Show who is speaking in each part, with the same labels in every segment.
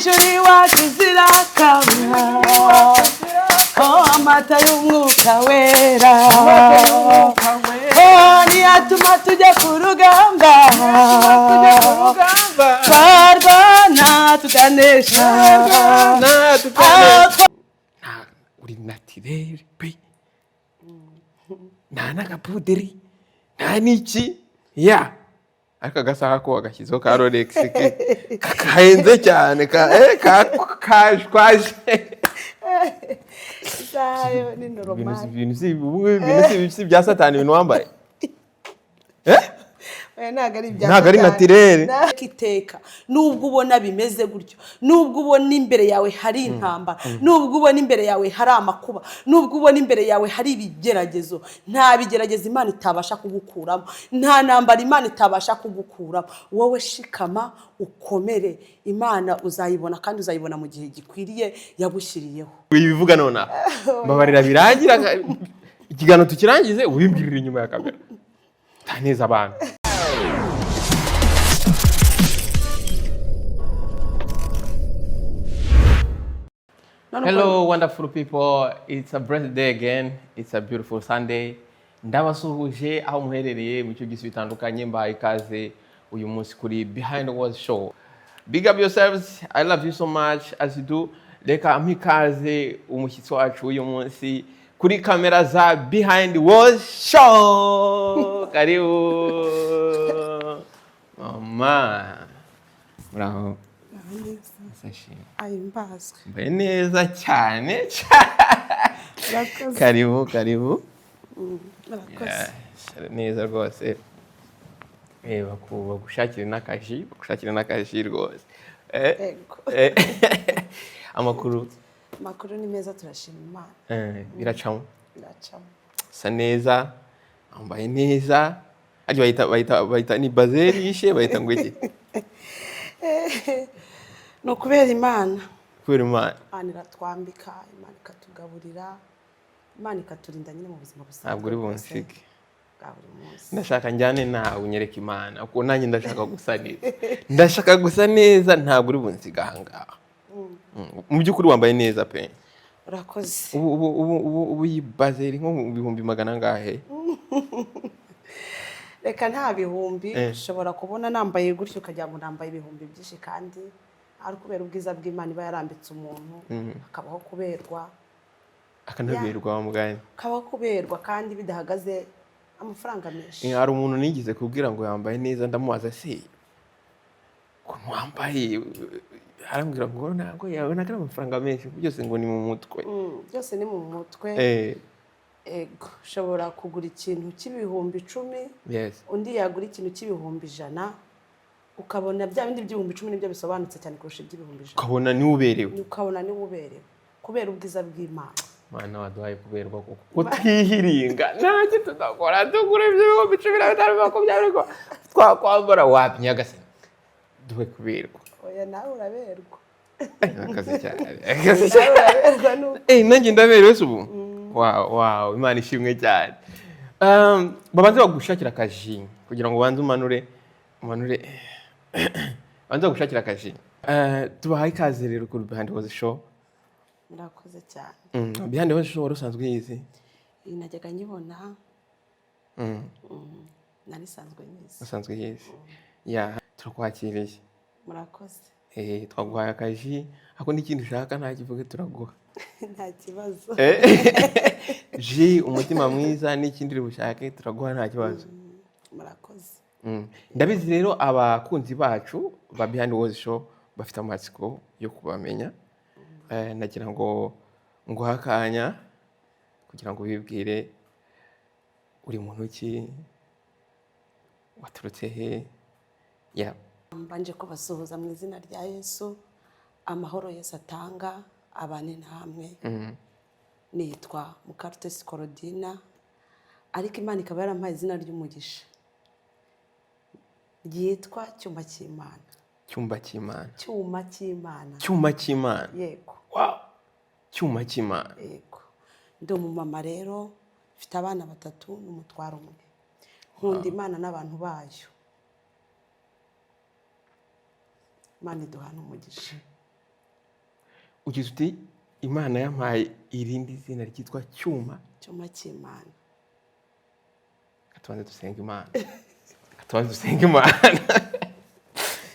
Speaker 1: mw'ijuru iwacu zirakabura amata y'umwuka wera niyatuma tujya ku rugamba twarwana tukanesha
Speaker 2: uri natirere pe nta n'agapuderi nta n'iki ya ariko agasaha ko agashyizeho ka Rolex kahenze cyane kashwaje
Speaker 1: sayo ni normal
Speaker 2: ibintu si bya satani ibintu wambaye
Speaker 1: ntago ari natirere kiteka nubwo ubona bimeze gutyo nubwo ubona imbere yawe hari intambara nubwo ubona imbere yawe hari amakuba nubwo ubona imbere yawe hari ibigeragezo nta bigeragezo Imana itabasha kugukuramo nta ntambara Imana itabasha kugukuramo wowe shikama ukomere Imana uzayibona kandi uzayibona mu gihe gikwiriye yagushyiriyeho
Speaker 2: ibivuga nona mbabarira birangira ikigano tukirangize ubimbwirira inyuma ya kamera taneza abantu. Hello wonderful people, it's a birthday again, it's a beautiful Sunday. Ndabasuhuje aho muherereye mu cyo gisi bitandukanye mbaye ikaze uyu munsi kuri Behind the Walls show. Big up yourselves, I love you so much as you do. Reka mpikaze umushyitsi wacu uyu munsi kuri kamera za Behind the Walls show. Karibu mama. Bravo.
Speaker 1: Ayimbazwe.
Speaker 2: Mbaye neza cyane. Karibu. Neza rwose. Bagushakira n'akaji rwose. Amakuru
Speaker 1: ni meza turashima Imana.
Speaker 2: Biracamo. Sa neza. Ambaye neza. Aje bayita ni bazeri yishe bayita ngo iki?
Speaker 1: No kubera Imana.
Speaker 2: Imana
Speaker 1: iratwambika, Imana ikatugaburira, Imana ikaturinda nyine mu buzima busanzwe.
Speaker 2: Ntabwo uri bunsige. Ndashaka njyane nawe unyereka Imana kuko nanjye ndashaka gusa neza ntabwo uri bunsiga ahangaha. Mu by'ukuri wambaye neza pe.
Speaker 1: Urakoze.
Speaker 2: Ubu yibazeri nko mu bihumbi magana ngahe?
Speaker 1: Reka nta bihumbi ushobora kubona nambaye gutyo ukajya ngo nambaye ibihumbi byinshi kandi ari kubera ubwiza bw'Imana iba yarambitse umuntu akabaho kuberwa
Speaker 2: akanaberwa mugani
Speaker 1: akabaho kuberwa kandi bidahagaze amafaranga menshi.
Speaker 2: Hari umuntu nigize kubwira ngo yambaye neza ndamubaza se ko wambaye arambwira ngo ntabwo yabona kandi amafaranga menshi byose ngo ni mu mutwe.
Speaker 1: Byose ni mu mutwe. Ego ushobora kugura ikintu cy'ibihumbi 10 undi yagura ikintu cy'ibihumbi 100 ukabona bya bindi by'ibihumbi 10 nibyo bisobanutse cyane kurusha iby'ibihumbi 100.
Speaker 2: Ukabona ni uberewe
Speaker 1: kubera ubwiza bw'Imana.
Speaker 2: Mana waduhaye kuberwa kuko twihiringa ntacyo tudakora tugura iby'ibihumbi 15 twakwambara wapinyaga se duhe kuberwa.
Speaker 1: Oya nawe uraberwa.
Speaker 2: Akazi cyane. Nanjye ndaberewe ubu. Wow, Imana ishimwe cyane. Babanze bagushakira akaji kugira ngo banze umanure. Banze bagushakira akaji. Tubahaye ikaze rero kuri Behind the Walls show.
Speaker 1: Murakoze cyane.
Speaker 2: Behind the Walls show warusanzwe yizi?
Speaker 1: Najyaga nyibona. Nari sanzwe yizi.
Speaker 2: Usanzwe yizi. Ya, turakwakiriye.
Speaker 1: Murakoze.
Speaker 2: Twaguhaye akaji, ako n'ikindi ushaka nta kivuge turaguha.
Speaker 1: Nta kibazo.
Speaker 2: Ji umutima mwiza n'ikindi bushake turaguha nta kibazo.
Speaker 1: Murakoze.
Speaker 2: Ndabizi rero abakunzi bacu ba Behind the Walls show bafite amatsiko yo kubamenya. Nagira ngo nguhakanya kugira ngo bibwire uri muntu ki waturutse he. Ya
Speaker 1: mbanje kubasuhuza mu izina rya Yesu. Amahoro Yesu atanga abane namwe. Nitwa Mukarutesi Korodina ariko Imana ikaba yarampaye izina ry'umugisha ryitwa Cyuma cy'Imana. Yego.
Speaker 2: Wow. Cyuma cy'Imana.
Speaker 1: Yego. Ndi umumama rero mfite abana 3 n'umutwaro umwe. Nkunda Imana n'abantu bayo. Imana iduhana umugisha.
Speaker 2: ugize uti imana yampaye irindi zina ryitwa cyuma
Speaker 1: cy'imana.
Speaker 2: tubanze dusenga imana tubanze dusenga imana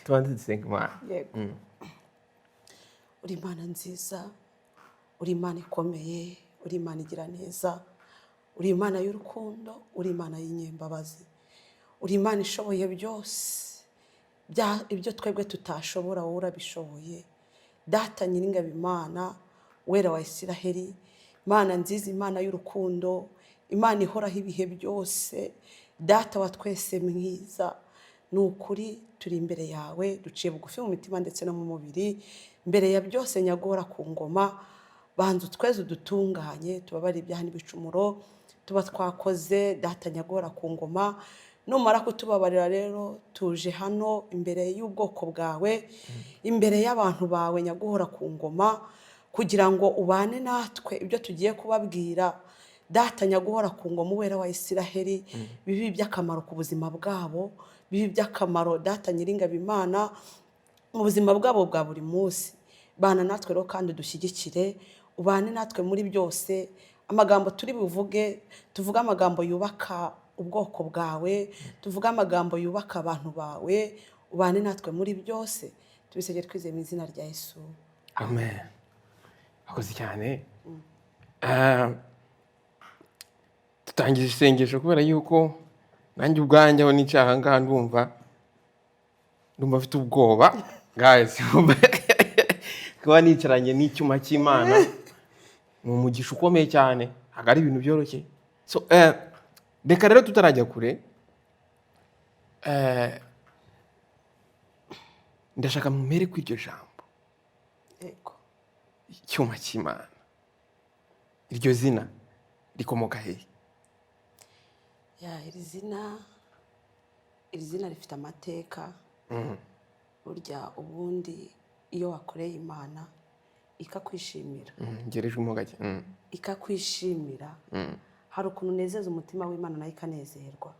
Speaker 2: tubanze dusenga imana.
Speaker 1: Yego. Uri imana nziza, uri imana ikomeye, uri imana igira neza, uri imana y'urukundo, uri imana y'inyembabazi, uri imana ishoboye byose. Ibyo twebwe tutashobora wowe urabishoboye. Data nyiringabo, imana wera wa Isiraheli, imana nziza, imana y'urukundo, imana ihoraho ibihe byose, data wa twese mwiza. Ni ukuri turi imbere yawe, duciye bugufi mu mitima ndetse no mu mubiri. Mbere ya byose nyagora ku ngoma, banza utweze udutunganye, tubabare ibyaha n'ibicumuro tuba twakoze. Data nyagora ku ngoma, numara kutubabarira rero tuje hano imbere y'ubwoko bwawe, imbere y'abantu bawe nyaguhora ku ngoma, kugira ngo ubane natwe ibyo tugiye kubabwira. Data nyaguhora ku ngoma, uwera wa Isiraheli, bibi by'akamaro ku buzima bwabo, bibi by'akamaro data nyiringabo imana mu buzima bwabo bwa buri munsi. Bana natwe rero kandi dushyigikire, ubane natwe muri byose. Amagambo turi buvuge, tuvuge amagambo yubaka ubwoko bwawe, tuvuge amagambo yubaka abantu bawe, ubane natwe muri byose. Tubisabye twizeye mu izina rya Yesu,
Speaker 2: amen. Akoze cyane. Tutangije isengesho kubera yuko nanjye ubwanjye aho n'icyaha ngaha ndumva mfite ubwoba guys. Kuba nicaranye n'icyuma cy'Imana ni umugisha ukomeye cyane, ntabwo ari ibintu byoroshye. So reka rero tutarajya kure, ndashaka mumere ku iryo jambo
Speaker 1: yego,
Speaker 2: icyuma cy'Imana. Iryo zina rikomoka hehe?
Speaker 1: iri zina rifite amateka. Burya ubundi iyo wakoreye Imana ikakwishimira,
Speaker 2: ngerejwemo gake,
Speaker 1: ikakwishimira, hari ukuntu unezeza umutima w'Imana nayo ikanezerwa,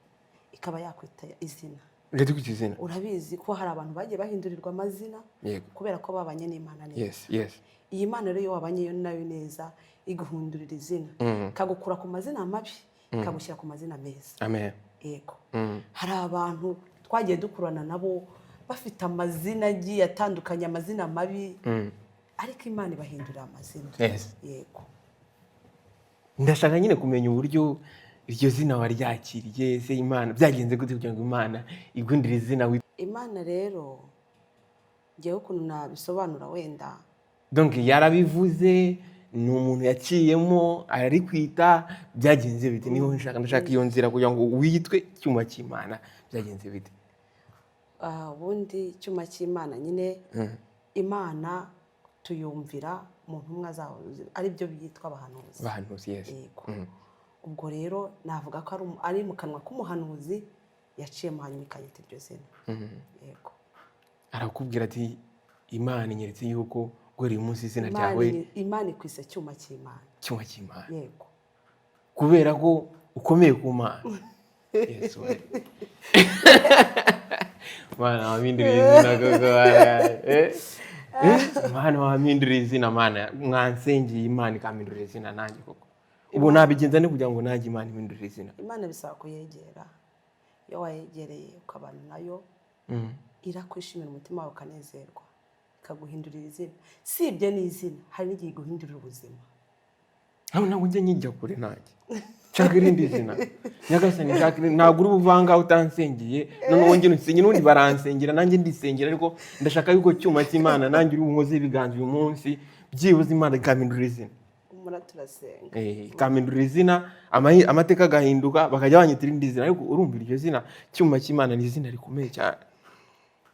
Speaker 1: ikaba yakwita izina.
Speaker 2: Izina
Speaker 1: Urabizi ko hari abantu bagiye bahindurirwa amazina kubera ko babanye n'Imana neza.
Speaker 2: Yes.
Speaker 1: Iyi Mana rero iyo wabanye nayo neza iguhindurira izina, ikagukura ku mazina mabi ikagushyira ku mazina meza.
Speaker 2: Amen.
Speaker 1: Yego. Hari abantu twagiye dukurana nabo bafite amazina agiye atandukanye, amazina mabi, ariko Imana ibahindurira amazina.
Speaker 2: Yes.
Speaker 1: Yego.
Speaker 2: Ndashaka nyine kumenya uburyo iryo zina waryakiriye, se Imana byagenze gute kugira ngo Imana igundire izina.
Speaker 1: Imana rero ngewe ukuntu nabisobanura wenda,
Speaker 2: donc yarabivuze, ni umuntu yaciyemo ararikwita, byagenze bite? Niho ndashaka iyo nzira kugira ngo witwe icyuma cy'Imana, byagenze bite?
Speaker 1: Ubundi icyuma cy'Imana nyine, Imana tuyumvira mu ntumwa zawo, ari byo byitwa abahanuzi.
Speaker 2: Yes.
Speaker 1: Yego. Ubwo rero navuga ko ari mu kanwa k'umuhanuzi yaciyemo hanyuma ikanyita iryo zina. Yego.
Speaker 2: Arakubwira ati Imana inyeretse yuko guhera uyu munsi izina ryawe
Speaker 1: Imana ikwise cyuma cy'Imana.
Speaker 2: Cyuma cy'Imana.
Speaker 1: Yego.
Speaker 2: Kubera ko ukomeye ku Mana. Yesu. Mana waminduriye izina gogo. Mana waminduriye izina, Mana mwansengeye Imana ikamindurira izina nanjye koko. Ubu nabigenza ne kugira ngo nanjye Imana imindurire izina.
Speaker 1: Imana bisaba kuyegera. Iyo wayegereye ukabana nayo, irakwishimira umutima wawe ukanezerwa, ikaguhindurira izina. Si ibyo ni izina, hari n'igihe iguhindurira ubuzima.
Speaker 2: Ntabwo njye njya kure nanjye. Nshaka irindi zina. Nyagasani ntabwo uri buvanga utansengeye, none wongera unsengera n'undi baransengera nanjye ndisengera, ariko ndashaka yuko cyuma cy'Imana nanjye uri unkoze ibiganza uyu munsi, byibuze Imana ikamindurira izina.
Speaker 1: Turasenga.
Speaker 2: Ikamindurira izina, amateka agahinduka, bakajya banyita irindi zina. Ariko urumva iryo zina cyuma cy'Imana ni izina rikomeye cyane.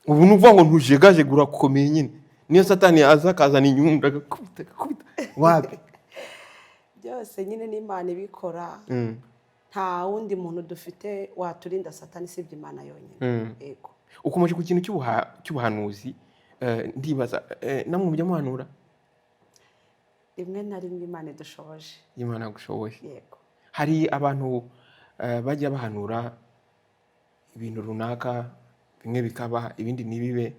Speaker 2: Ubu nuvuga ngo ntujegajegura gukomeye nyine. Niyo Satani aza akazana inyundo agakubita wapi?
Speaker 1: Byose nyine n'Imana ibikora. Nta wundi muntu dufite waturinda Satani sibye Imana yonyine. Yego.
Speaker 2: Ukomeje ku kintu cy'ubuhanuzi, ndibaza namwe mujya muhanura?
Speaker 1: Rimwe na rimwe Imana idushoboje.
Speaker 2: Imana gushoboye.
Speaker 1: Yego.
Speaker 2: Hari abantu bajya bahanura ibintu runaka, bimwe bikaba ibindi ntibibe,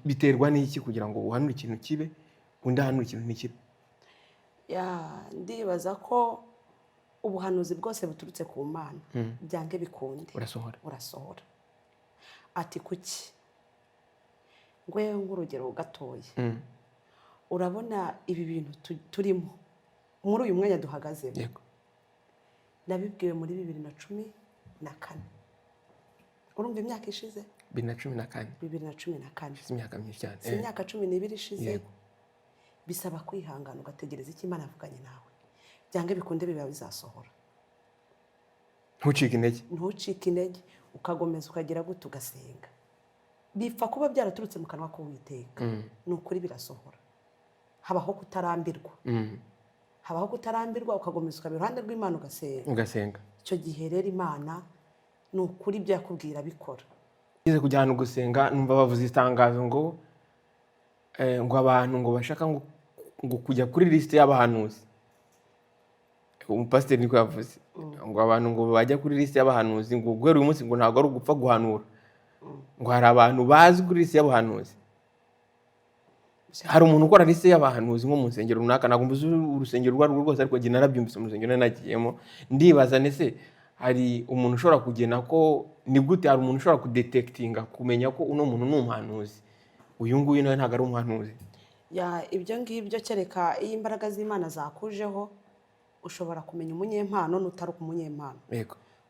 Speaker 2: biterwa n'iki kugira ngo uhanure ikintu kibe undahanura ikintu n'iki?
Speaker 1: Ndibaza ko ubuhanuzi bwose buturutse ku Mana byange bikunde urasohora. Ati kuki ngwe nk'urugero gatoya, urabona ibi bintu turimo muri uyu mwanya duhagazemo, nabibwiwe muri 2014. urumva imyaka ishize
Speaker 2: 2014 imyaka myinshi cyane,
Speaker 1: imyaka 12 ishize. Bisaba kwihangana ugategereza icyo Imana yavuganye nawe, byange bikunde biba bizasohora. Ntucike intege ukagomeza ukagira gute ugasenga. Bipfa kuba byaraturutse mu kanwa k'Uwiteka, ni ukuri birasohora. Habaho kutarambirwa ukagomeza ukaba iruhande rw'Imana ugasenga. Icyo gihe rero Imana ni ukuri ibyo yakubwira bikora.
Speaker 2: Ngize kujya ahantu gusenga numva bavuze itangazo ngo abantu ngo bashaka ngo kujya kuri liste y'abahanuzi. Umupasiteri niko yavuze ngo abantu ngo bajya kuri liste y'abahanuzi, ngo guhera uyu munsi ngo ntabwo ari ugupfa guhanura, ngo hari abantu bazi kuri liste y'abahanuzi. Hari umuntu ukora liste y'abahanuzi nko mu nsengero runaka, ntabwo mbuze urusengero rwa rwose, ariko njye narabyumvise mu rusengero nagiyemo. Ndibaza nese hari umuntu ushobora kugena ko ni gute, hari umuntu ushobora kudetectinga kumenya ko uno muntu ni umuhanuzi, uyu nguyu nawe ntabwo ari umuhanuzi?
Speaker 1: Ibyo ngibyo kereka iyo imbaraga z'Imana zakujeho ushobora kumenya umunyempano n'utari umunyempano.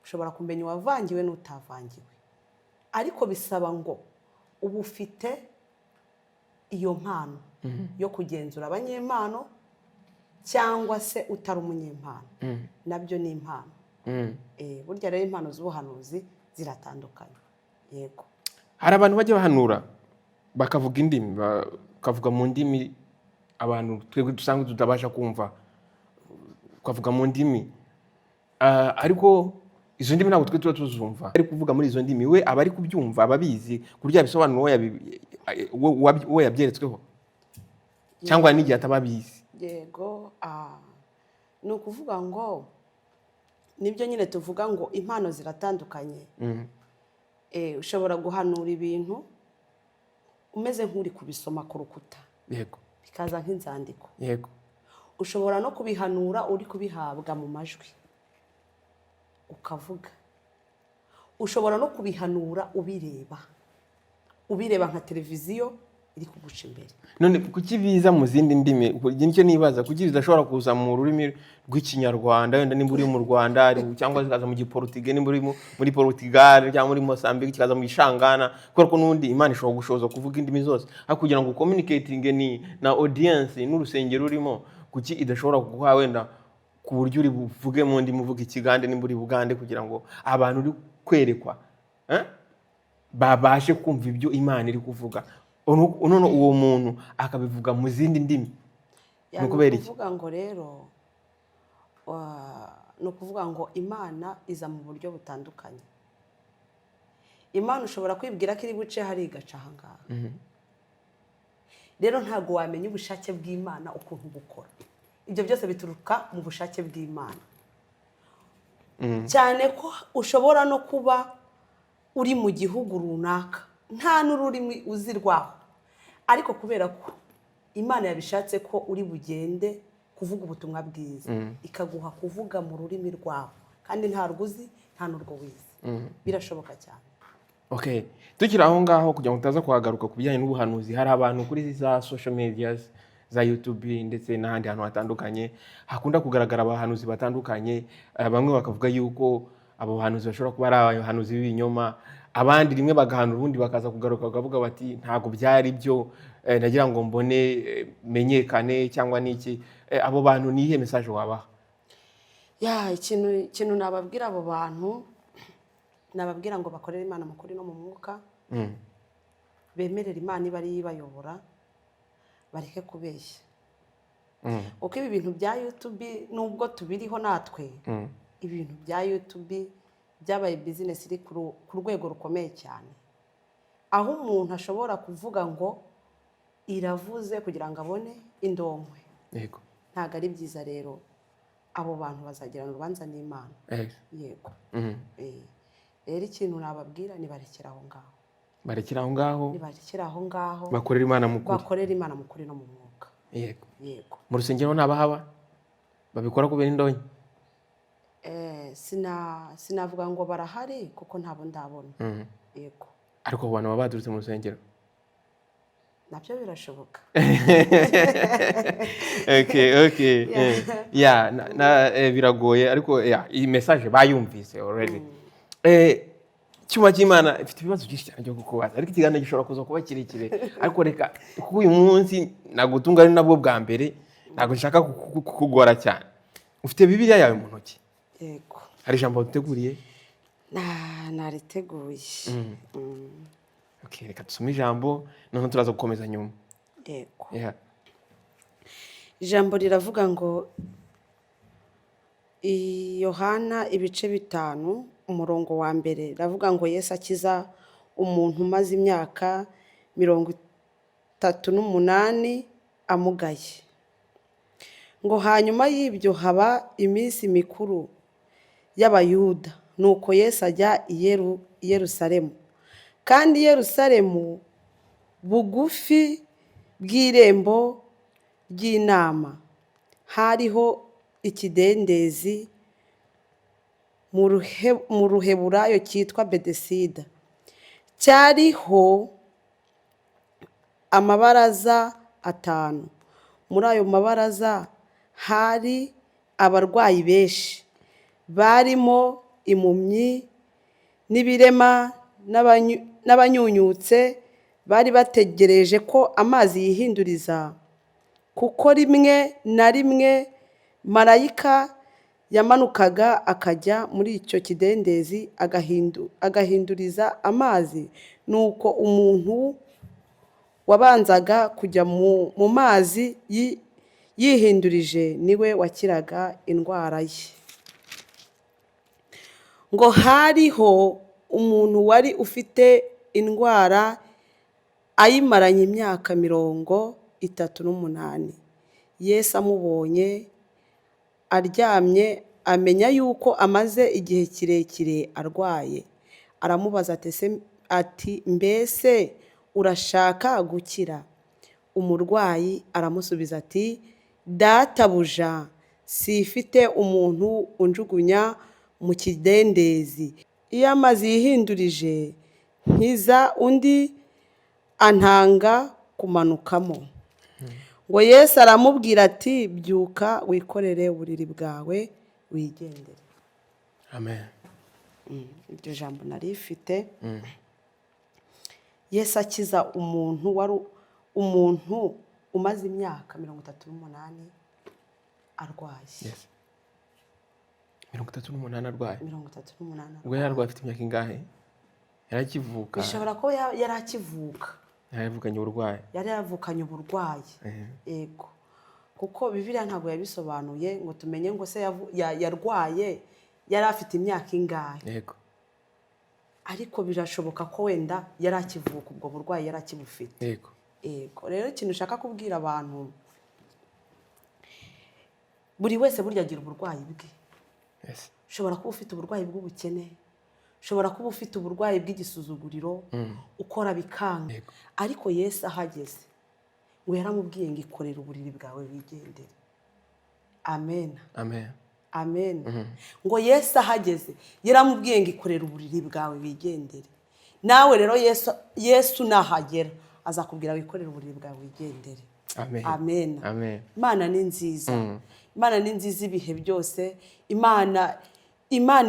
Speaker 1: Ushobora kumenya uwavangiwe n'utavangiwe, ariko bisaba ngo uba ufite iyo mpano yo kugenzura abanyempano cyangwa se utari umunyempano. Nabyo ni impano. Burya rero impano z'ubuhanuzi ziratandukanye. Yego,
Speaker 2: hari abantu bajya bahanura bakavuga indimi, bakavuga mu ndimi abantu twebwe dusanzwe tutabasha kumva, ukavuga mu ndimi, ariko izo ndimi ntabwo twe tuba tuzumva. Ari kuvuga muri izo ndimi we aba ari kubyumva, ababizi kurya bisobanura uwo yabyeretsweho, cyangwa n'igihe atababizi.
Speaker 1: Yego, ni ukuvuga ngo nibyo nyine tuvuga ngo impano ziratandukanye. Ushobora guhanura ibintu umeze nk'uri kubisoma ku rukuta, bikaza nk'inzandiko. Ushobora no kubihanura uri kubihabwa mu majwi ukavuga. Ushobora no kubihanura ubireba nka televiziyo iri kuguca imbere.
Speaker 2: None kuki biza mu zindi ndimi? Nicyo nibaza, kuki bidashobora kuza mu rurimi rw'ikinyarwanda, wenda nimba uri mu Rwanda, cyangwa zikaza mu giportugais nimba uri muri Portugal, cyangwa muri Mozambique kikaza mu gishangana, kubera ko n'undi Imana ishobora gushoboza kuvuga indimi zose, ariko kugira ngo communicating na audience n'urusengero urimo, kuki idashobora kuguha wenda ku buryo uri buvuge mu ndimi, uvuga ikigande nimba uri Bugande, kugira ngo abantu uri kwerekwa babashe kumva ibyo Imana iri kuvuga, none uwo muntu akabivuga mu zindi ndimi? Ni ukubera iki?
Speaker 1: Ni ukuvuga ngo Imana iza mu buryo butandukanye. Imana ushobora kwibwira ko iri buce hari igaca ahangaha. Rero ntabwo wamenya ubushake bw'Imana ukuntu bukora. Ibyo byose bituruka mu bushake bw'Imana. Cyane ko ushobora no kuba uri mu gihugu runaka nta n'ururimi uzi rwaho, ariko kubera ko Imana yabishatse ko uri bugende kuvuga ubutumwa bwiza, ikaguha kuvuga mu rurimi rwaho, kandi nta rwuzi nta n'urwo wize. Birashoboka cyane.
Speaker 2: Tukiri aho ngaho kugira ngo tutaza kuhagaruka ku bijyanye n'ubuhanuzi, hari abantu kuri za social medias za YouTube ndetse n'ahandi hantu hatandukanye hakunda kugaragara abahanuzi batandukanye. Bamwe bakavuga yuko abo bahanuzi bashobora kuba ari abahanuzi b'ibinyoma, abandi rimwe bagahanura ubundi bakaza kugaruka bakavuga bati ntabwo byari byo, nagira ngo mbone menyekane cyangwa niki. Abo bantu ni ihe message wabaha?
Speaker 1: Ikintu nababwira abo bantu, nababwira ngo bakorere Imana mu kuri no mu mwuka, bemerere Imana iba ari ibayobora, bareke kubeshya. Uko ibi bintu bya YouTube nubwo tubiriho natwe, ibintu bya YouTube byabaye business iri ku rwego rukomeye cyane, aho umuntu ashobora kuvuga ngo iravuze kugira ngo abone indonke. Ntabwo ari byiza. Rero abo bantu bazagirana urubanza n'Imana. Yego. Rero ikintu nababwira ni barekera aho ngaho, bakorera Imana mu kuri no mu mwuka.
Speaker 2: yego
Speaker 1: yego.
Speaker 2: mu rusengero ntabahaba babikora kubera indonke
Speaker 1: sinavuga ngo barahari kuko ntabo ndabona. Yego.
Speaker 2: ariko abantu baba badurutse mu rusengero
Speaker 1: nabyo birashoboka.
Speaker 2: okay biragoye ariko iyi message bayumvise already. Cyuma cy'Imana ifite ibibazo byinshi cyane byo kukubaza ariko ikiganiro gishobora kuza kuba kirekire ariko reka kuko uyu munsi nagutunga ari nabwo bwa mbere ntabwo nshaka kukugora cyane. Ufite Bibiliya yawe mu ntoki?
Speaker 1: Yego.
Speaker 2: Hari ijambo uteguriye?
Speaker 1: nariteguye.
Speaker 2: Okay, reka tusome ijambo noneho turaza gukomeza nyuma.
Speaker 1: Yego. Ijambo riravuga ngo Yohana ibice 5 umurongo wa mbere ravuga ngo Yesu akiza umuntu umaze imyaka 38 amugaye. Ngo hanyuma y'ibyo haba iminsi mikuru y'Abayuda, nuko Yesu ajya i Yerusalemu. Kandi Yerusalemu bugufi bw'irembo ry'inama hariho ikidendezi mu Ruheburayo cyitwa Betesida. Cyariho amabaraza 5. Muri ayo mabaraza hari abarwayi benshi, barimo impumyi n'ibirema n'abanyunyutse. Bari bategereje ko amazi yihinduriza, kuko rimwe na rimwe marayika yamanukaga akajya muri icyo kidendezi agahinduriza amazi. Nuko umuntu wabanzaga kujya mu mazi yihindurije niwe wakiraga indwara ye. Ngo hariho umuntu wari ufite indwara ayimaranye imyaka 38. Yesu amubonye aryamye amenya yuko amaze igihe kirekire arwaye, aramubaza ati mbese urashaka gukira? Umurwayi aramusubiza ati databuja, sifite umuntu unjugunya mu kidendezi. Iyo amazi yihindurije nkiza, undi antanga kumanukamo. Ngo Yesu aramubwira ati byuka wikorere uburiri bwawe wigendere.
Speaker 2: Amen.
Speaker 1: Iryo jambo narifite. Yesu akiza umuntu umaze imyaka 38 arwaye.
Speaker 2: Yes. 38 arwaye.
Speaker 1: 38.
Speaker 2: Ubwo yarwaye afite imyaka ingahe? Yarakivuka.
Speaker 1: Bishobora ko yarakivuka.
Speaker 2: Yaravukanye uburwayi.
Speaker 1: Yari yaravukanye uburwayi. Yego. Kuko Bibiliya ntabwo yabisobanuye ngo tumenye ngo se yarwaye yari afite imyaka ingahe.
Speaker 2: Yego.
Speaker 1: Ariko birashoboka ko wenda yarakivuka ubwo burwayi yarakibufite.
Speaker 2: Yego.
Speaker 1: Yego. Rero ikintu ushaka kubwira abantu, buri wese burya agira uburwayi bwe.
Speaker 2: Yes.
Speaker 1: Ushobora kuba ufite uburwayi bw'ubukene, ushobora kuba ufite uburwayi bw'igisuzuguriro, ukora bikanga. Ariko Yesu ahageze ngo yaramubwiye ngo ikorere uburiri bwawe wigendere. Amen.
Speaker 2: Amen.
Speaker 1: Amen. Ngo Yesu ahageze yaramubwiye ngo ikorere uburiri bwawe wigendere. Nawe rero Yesu nahagera azakubwira wikorere uburiri bwawe wigendere.
Speaker 2: Amen.
Speaker 1: Amen.
Speaker 2: Amen.
Speaker 1: Imana ni nziza. Imana ni nziza ibihe byose. Imana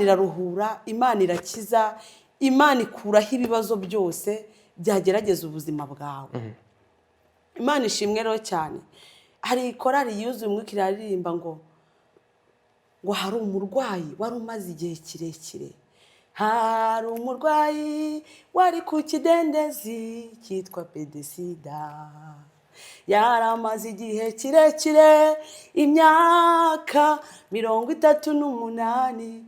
Speaker 1: iraruhura, Imana irakiza, Imana ikuraho ibibazo byose byagerageza ubuzima bwawe. Imana ishimwe rero cyane. Hari korali yuzuye umwuka iraririmba ngo hari umurwayi wari umaze igihe kirekire. Hari umurwayi wari ku kidendezi cyitwa Betesida. Yaramaze igihe kirekire imyaka 38.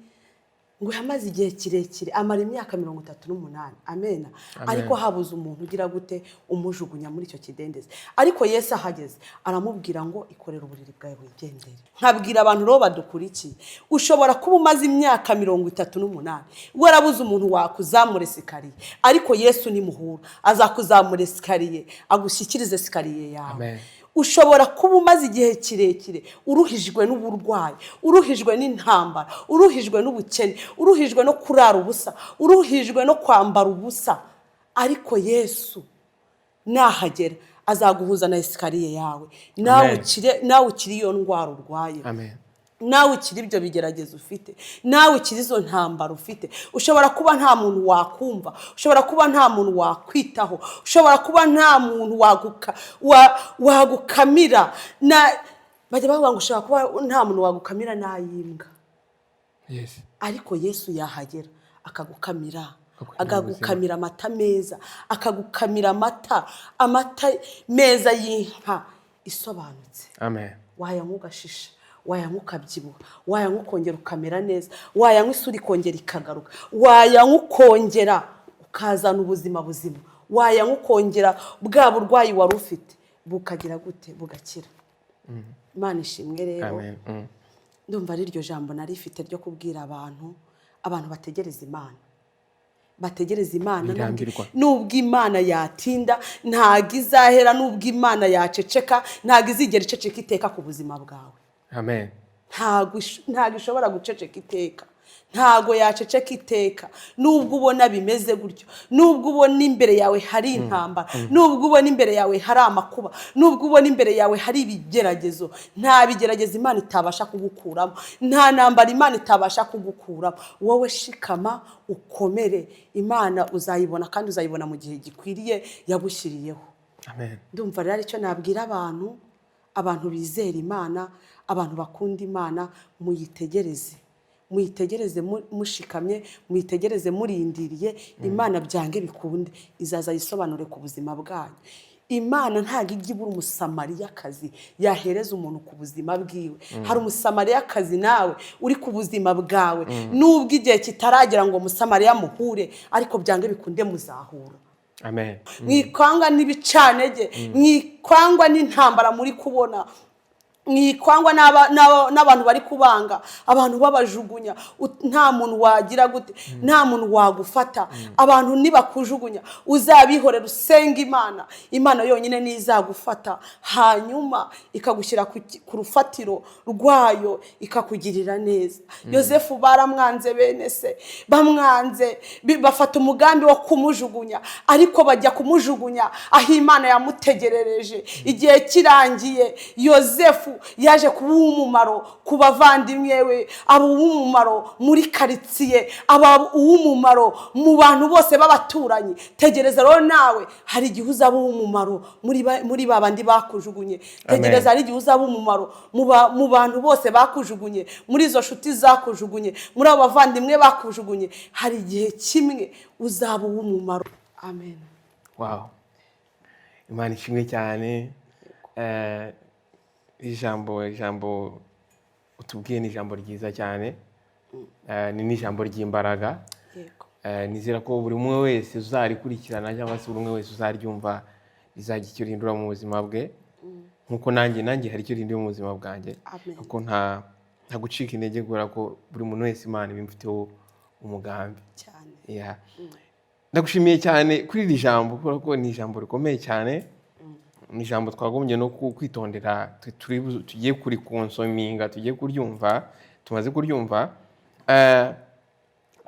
Speaker 1: Ngo yamaze igihe kirekire amara imyaka 38. Amen. Ariko habuze umuntu ugira gute umujugunya muri icyo kidendezi. Ariko Yesu ahageze aramubwira ngo ikorera uburiri bwawe wigendere. Nkabwira abantu ro badukurikiye, ushobora kuba umaze imyaka 38 warabuze umuntu wakuzamura esikariye, ariko Yesu ni muhura azakuzamura esikariye agushyikirize esikariye yawe.
Speaker 2: Amen.
Speaker 1: ushobora kuba umaze igihe kirekire uruhijwe n'uburwayi, uruhijwe n'intambara, uruhijwe n'ubukene, uruhijwe no kurara ubusa, uruhijwe no kwambara ubusa, ariko Yesu nahagera azaguhuza na esikariye yawe, nawe ukiri iyo ndwara urwaye, nawe ukiri ibyo bigeragezo ufite, nawe ukiri izo ntambara ufite. Ushobora kuba nta muntu wakumva, ushobora kuba nta muntu wakwitaho, ushobora kuba nta muntu wagukamira. Bajya bavuga ngo ushobora kuba nta muntu wagukamira n'ayimbwa, ariko Yesu yahagera akagukamira, akagukamira amata meza, akagukamira amata meza y'inka isobanutse. Wayanywa ugashisha, wayanywa ukabyibuha, wayanywa ukongera ukamera neza, wayanywa isura ikongera ikagaruka, wayanywa ukongera ukazana ubuzima buzima, wayanywa ukongera bwa burwayi wari ufite bukagira gute, bugakira. Imana ishimwe rero. Ndumva ari iryo jambo nari ifite ryo kubwira abantu bategereza Imana. Bategereza Imana nubwo Imana yatinda ntago izahera, nubwo Imana yaceceka ntago izigera iceceka iteka ku buzima bwawe. Ntago ishobora guceceka iteka, ntago yaceceka iteka. Nubwo ubona bimeze gutyo, nubwo ubona imbere yawe hari intambara, nubwo ubona imbere yawe hari amakuba, nubwo ubona imbere yawe hari ibigeragezo, nta bigeragezo Imana itabasha kugukuramo, nta ntambara Imana itabasha kugukuramo. Wowe shikama ukomere, Imana uzayibona kandi uzayibona mu gihe gikwiriye yagushyiriyeho. Ndumva rero icyo nabwira abantu bizera Imana, abantu bakunda Imana, muyitegereze mushikamye, muyitegereze murindiriye. Imana byange bikunde izaza yisobanure ku buzima bwanyu. Imana ntago ijya ibura umusamariyakazi yahereza umuntu ku buzima bwiwe. Hari umusamariyakazi nawe uri ku buzima bwawe, nubwo igihe kitaragera ngo umusamariya muhure, ariko byange bikunde muzahura. Mwikwangwa n'ibicanege, mwikwangwa n'intambara muri kubona, mwikwangwa n'abantu bari kubanga, abantu babajugunya, nta muntu wagira gute, nta muntu wagufata. Abantu nibakujugunya uzabihorera usenga Imana, Imana yonyine nizagufata, hanyuma ikagushyira ku rufatiro rwayo ikakugirira neza. Yosefu baramwanze, bene se bamwanze, bafata umugambi wo kumujugunya, ariko bajya kumujugunya aho Imana yamutegerereje. Igihe kirangiye, Yosefu yaje kuba uw'umumaro ku bavandimwe we, aba uw'umumaro muri karitsiye, aba uw'umumaro mu bantu bose b'abaturanyi. Tegereza rero nawe hari igihe uzaba uw'umumaro muri babandi bakujugunye. Tegereza hari igihe uzaba uw'umumaro mu bantu bose bakujugunye, muri izo nshuti zakujugunye, muri abo bavandimwe bakujugunye. Hari igihe kimwe uzaba uw'umumaro. Amen.
Speaker 2: Wow, Imana ishimwe cyane. Ijambo utubwiye ni ijambo ryiza cyane, ni n'ijambo ry'imbaraga. Nizera ko buri umwe wese uzarikurikirana cyangwa se buri umwe wese uzaryumva rizagira icyo rihindura mu buzima bwe, nkuko nanjye hari icyo rihindura mu buzima bwanjye, kuko nta gucika intege kubera ko buri muntu wese Imana ibimfiteho umugambi cyane. Ndagushimiye cyane kuri iri jambo kubera ko ni ijambo rikomeye cyane, ni ijambo twagombye no kwitondera. Tugiye kuri konsominga, tugiye kuryumva, tumaze kuryumva,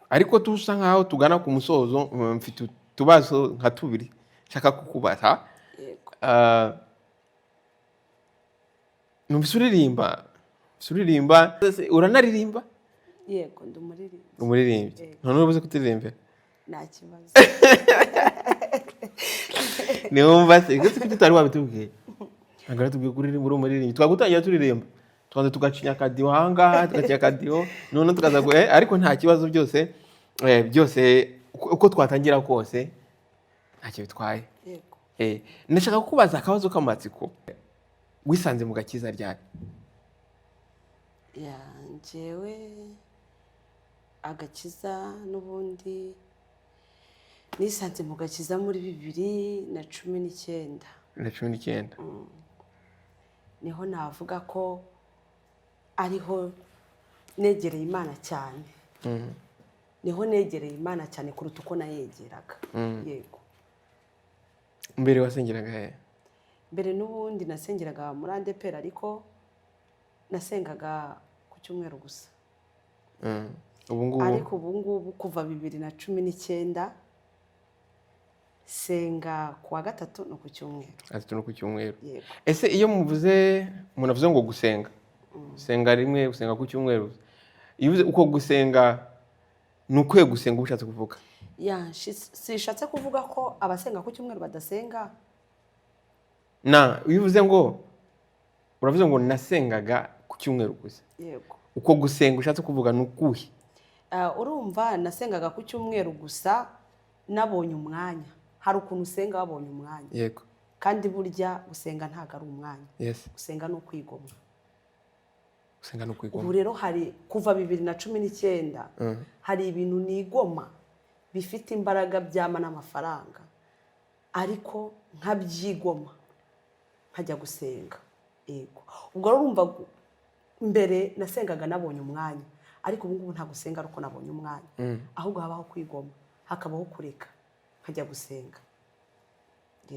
Speaker 2: ariko tusa nkaho tugana ku musozo. Mfite utubazo nka tubiri nshaka kukubaza. Numvise uririmba, uranaririmba?
Speaker 1: Yego, ndi
Speaker 2: umuririmbyi. None ubuze kutiririmbira?
Speaker 1: Nta kibazo.
Speaker 2: Niwumva se gute tutari wabitubwiye? Agara tubwiye kuririmba uri umuririmbyi. Twagutangira turirimba, twanze tugacinya akadiho hangaha, tugacinya akadiho, none tukaza ariko nta kibazo. Byose uko twatangira kose ntacyo bitwaye. Ndashaka kukubaza akabazo k'amatsiko. Wisanze mu gakiza ryari?
Speaker 1: Njyewe agakiza n'ubundi nisanze mu gakiza muri 2019. Niho navuga ko ariho negereye Imana cyane. Niho negereye Imana cyane kuruta uko nayegeraga. Yego.
Speaker 2: Mbere wasengeraga he?
Speaker 1: mbere n'ubundi nasengeraga muri ADEPR ariko nasengaga ku cyumweru gusa. Ariko ubu ngubu kuva 2019 senga kuwa gatatu no ku cyumweru.
Speaker 2: Gatatu no ku cyumweru. Ese iyo muvuze ngo gusenga. Senga rimwe gusenga ku cyumweru. Iyo uko gusenga nukwe gusenga ubushatse kuvuga.
Speaker 1: Ya sishatse kuvuga ko abasenga ku cyumweru badasenga.
Speaker 2: Ubivuze ngo uravuze ngo nasengaga ku cyumweru gusa.
Speaker 1: Yego.
Speaker 2: Uko gusenga ushatse kuvuga nukuhe?
Speaker 1: Urumva nasengaga ku cyumweru gusa nabonye umwanya. Hari ukuntu usenga wabonye umwanya.
Speaker 2: Yego.
Speaker 1: Kandi burya gusenga ntago ari umwanya.
Speaker 2: Yes.
Speaker 1: Gusenga no kwigomwa.
Speaker 2: Gusenga no kwigomwa.
Speaker 1: Ubu rero hari kuva 2019 hari ibintu nigoma bifite imbaraga byama n'amafaranga. Ariko nkabyigoma nkajya gusenga. Yego. Ubwo urumva mbere nasengaga nabonye umwanya. Ariko ubu ngubu nta gusenga ariko nabonye umwanya. Ahubwo habaho kwigoma, hakabaho kureka nkajya gusenga.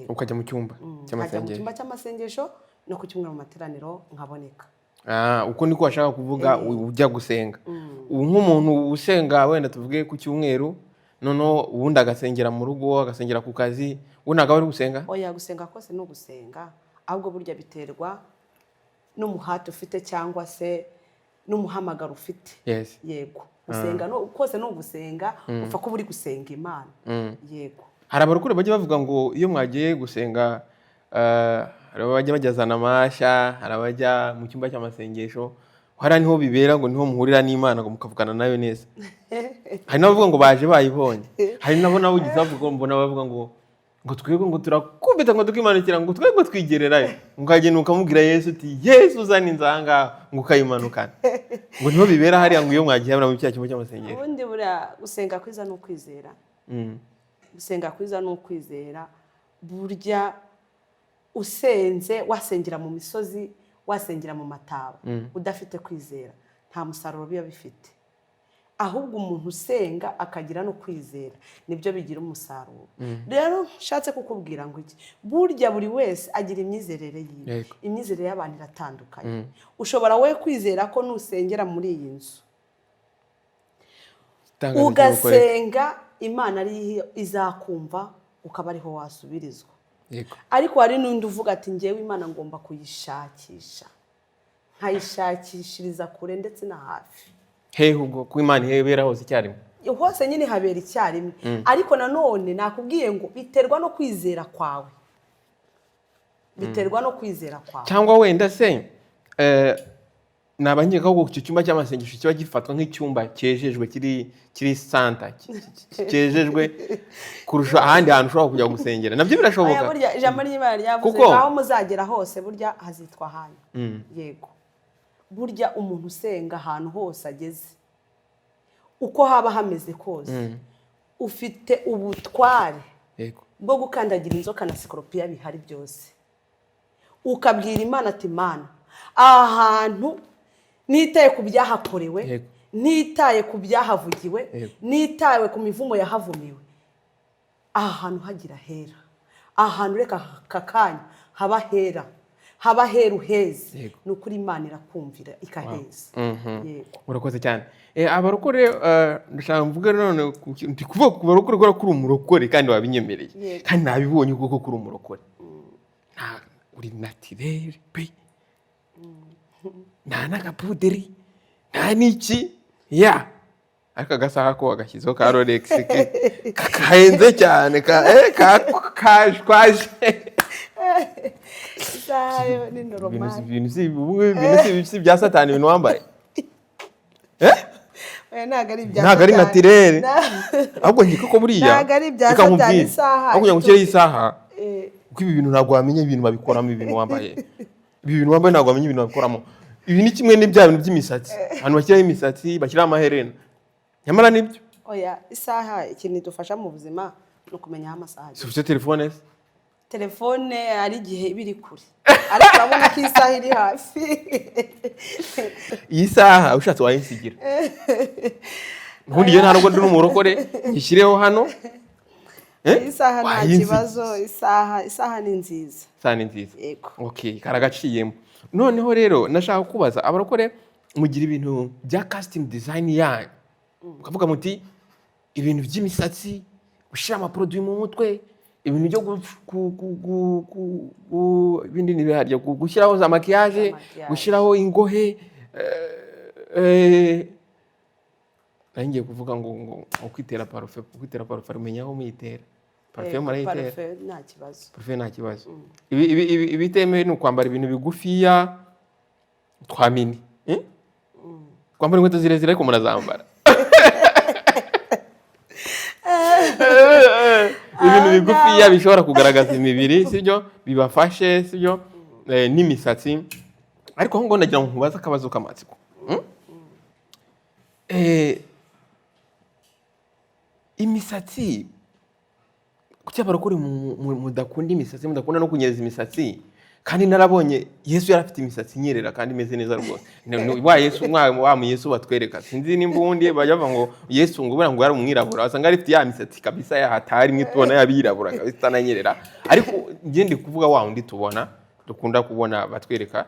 Speaker 2: Ukajya mu cyumba cy'amasengesho.
Speaker 1: Mu cyumba cy'amasengesho no ku cyumweru mu materaniro nkaboneka.
Speaker 2: Uko niko washaka kuvuga ujya gusenga. Nk'umuntu usenga wenda tuvuge ku cyumweru noneho ubundi agasengera mu rugo, agasengera ku kazi, unaga bari gusenga?
Speaker 1: Oya, gusenga kose no gusenga. Ahubwo burya biterwa n'umuhati ufite cyangwa se n'umuhamagaro ufite.
Speaker 2: Yes.
Speaker 1: Yego. Gusenga no kose no gusenga upfa ko buri gusenga Imana. Yego.
Speaker 2: Hari abarukure bajye bavuga ngo iyo mwagiye gusenga bajya bajyazana amasha, harabajya mu cyumba cy'amasengesho, hari niho bibera ngo niho muhurira n'Imana ngo mukavugana nayo neza. Hari n'abavuga ngo baje bayibonye. Hari nabo ugize bavuga mbona bavuga ngo twego ngo turakubita ngo tukimanukira ngo twego twigererayo. Ngagenda ukamubwira Yesu uti Yesu uzana inzanga ngo ukayimanukana. Ngo niho bibera hari ngo iyo mwagiye mu cyumba cy'amasengesho.
Speaker 1: Ubundi bura gusenga kwiza no kwizera. Gusenga kwiza no kwizera burya usenze wasengera mu misozi, wasengera mu mataba, udafite kwizera nta musaruro biba bifite. Ahubwo umuntu usenga akagira no kwizera nibyo bigira umusaruro. Rero nshatse kukubwira ngo iki burya buri wese agira imyizerere yiwe. Imyizerere y'abantu iratandukanye. Ushobora we kwizera ko nusengera muri iyi nzu ugasenga Imana ari izakumva ukaba ariho wasubirizwa. Ariko hari n'undi uvuga ati ngewe Imana ngomba kuyishakisha, nkayishakishiriza kure ndetse na hafi.
Speaker 2: Ubwo ku Imana ihebera hose icyarimwe.
Speaker 1: Hose nyine habera icyarimwe. Ariko nanone nakubwiye ngo biterwa no kwizera kwawe. Biterwa no kwizera kwawe.
Speaker 2: Cyangwa wenda se nabanje ko icyo cyumba cy'amasengesho kiba gifatwa nk'icyumba cyejejwe kiri santa cyejejwe kurusha ahandi hantu ushobora kujya gusengera. Nabyo birashoboka.
Speaker 1: Burya ijambo ry'Imana ryavuze aho muzagera hose burya hazitwa hanyu. Yego. Burya umuntu usenga ahantu hose ageze uko haba hameze kose ufite ubutware bwo gukandagira inzoka na sikoropiya bihari byose. Ukabwira Imana ati Mana ahantu nitaye ku byahakorewe, nitaye ku byahavugiwe, nitaye ku mivumo yahavumiwe, ahantu hagira hera, ahantu reka kakanya haba hera, haba hera uheze. Nukuri Imana irakumvira ikaheza. Yego.
Speaker 2: Urakoze cyane. Abarokore ndashaka mvuga none ndi kuvuga ku barokore ko kuri umurokore kandi wabinyemereye. Kandi nabibonye kuko kuri umurokore. Uri naturel pe. Nta n'agapuderi nta n'iki ariko agasaha ko agashyizeho ka Rolex kahenze cyane kwaje
Speaker 1: isayo ni normal.
Speaker 2: Ibintu si bya Satani ibintu wambaye. Ntago ari naturel. Ahubwo njye koko buriya
Speaker 1: ntago ari bya Satani isaha.
Speaker 2: Ahubwo nyangukire isaha. Kuko ibi bintu ntabwo wamenye ibintu babikoramo ibintu wambaye. Ibi bintu wambaye ntabwo wamenye ibintu babikoramo. Ibi ni kimwe n'ibya bintu by'imisatsi. Abantu bashyiraho imisatsi, bashyiraho amaherena. Nyamara nibyo.
Speaker 1: Oya, isaha ikintu idufasha mu buzima no kumenya aho amasaha ageze.
Speaker 2: Ufite telefone se?
Speaker 1: Telefone ari igihe biri kure. Ariko urabona ko isaha iri hafi.
Speaker 2: Iyi saha ushatse wayinsigira. Ubundi iyo nta nubwo ndi n'umurokore, ishyireho hano.
Speaker 1: isaha nta kibazo, isaha ni nziza.
Speaker 2: Isaha ni nziza.
Speaker 1: Yego.
Speaker 2: Okay, karagaciyemo. Noneho rero nashaka kubaza abarokore mugira ibintu bya costume design yanyu. Ukavuga muti ibintu by'imisatsi, gushira ama produit mu mutwe, ibintu byo ibindi nibiharya gushyiraho za maquillage, gushyiraho ingohe nangiye kuvuga ngo kwitera parufe, umenya aho muyitera. Parufe murayitera.
Speaker 1: Parufe nta kibazo.
Speaker 2: Parufe nta kibazo. Ibi temewe ni kwambara ibintu bigufiya twa mini. Kwambara inkweto zirezire ariko murazambara. Ibintu bigufiya bishobora kugaragaza imibiri, sibyo? Bibafashe, sibyo? N'imisatsi. Ariko aho ngo nagira ngo nkubaza akabazo k'amatsiko. Imisatsi kuki abarokore mudakunda imisatsi, mudakunda no kunyereza imisatsi, kandi narabonye Yesu yarafite imisatsi nyerera kandi imeze neza rwose. Wa Yesu wa mu Yesu batwereka, sinzi nimbundi bajava ngo Yesu ngo yari umwirabura, asanga arifite ya misatsi kabisa yahatari mwe tubona yabirabura kabisa nanyerera. Ariko ngende kuvuga wa undi tubona dukunda kubona batwereka,